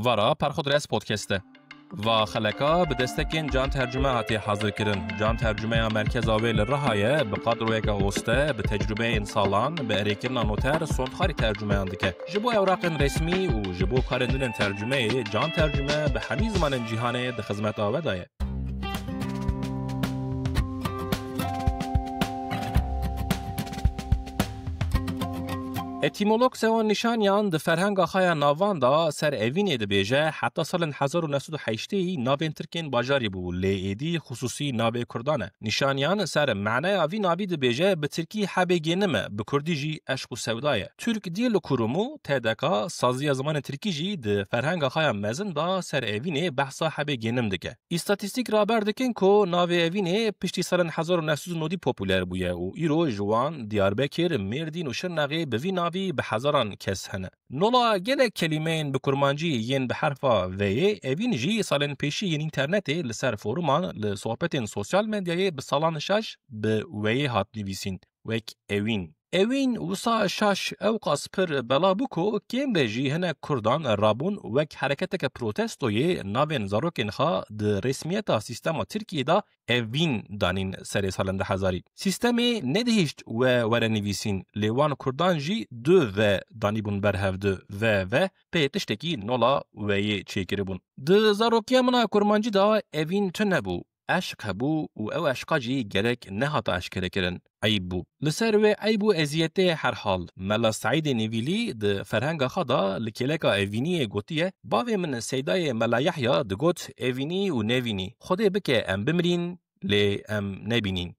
ورا پرخود رس پودکسته و خلکا به دستکین جان ترجمه هاتی حاضر کرن. جان ترجمه مرکز آویل رهایه به قدر و یک آغسته به تجربه این سالان به اریکرنا نوتر سوندخاری ترجمه اندکه. جبو اوراق رسمی و جبو کارندن ترجمه جان ترجمه به همه زمان جهانه ده خدمت آوردایه. اتیمولوگ سوان نشانیان ده فرهنگ آخای ناوان دا سر اوینی ده بیجه حتی سال 1908 ناوین ترکین باجاری بو لی ایدی خصوصی ناوی کردانه. نشانیان سر معنی آوی ناوی ده بیجه به ترکی حبه گینمه به کردی جی عشق و سودایه. ترک دیل کرومو تدکا سازی زمان ترکی جی ده فرهنگ آخای مزن دا سر اوینی بحثا حبه گینم دکه. استاتیستیک رابر دکن که ناوی اوینی پشتی سال 1990 پوپولر بویه و ایرو جوان دیاربکر مردین و شرناغی بوی ناوی به هزاران کس هنه. نولا گله کلمین به کرمانجی ین به حرفا وی اوین جی سالن پیشی ین اینترنتی لسر فورومان لصحبتین سوسیال مدیای به سالان شش به وی هات نویسین. وک اوین. اوین وسا شش او قاسپر بلا بوکو کم بجی هنه کردان رابون وک حرکت که پروتستوی ناوین زاروکین خوا ده رسمیتا سیستما ترکیه دا اوین دانین سری سالن ده هزاری. سیستمی ندهیشت و ورنویسین لیوان کردان جی دو و دانی بون برهف دو و پیتشتکی نولا وی چیکره بون. ده زاروکیه منا کرمانجی دا اوین تنبو. عشق هبو و او عشقا جی گرک نهاتا عشقه کرن عیب بو. لسر و عیب و ازیته هر حال ملا سعید نویلی ده فرهنگ خدا لکلکا اوینی گوتیه باوی من سیدای ملا یحیا ده گوت اوینی و نوینی خوده بکه ام بمرین لی ام نبینین.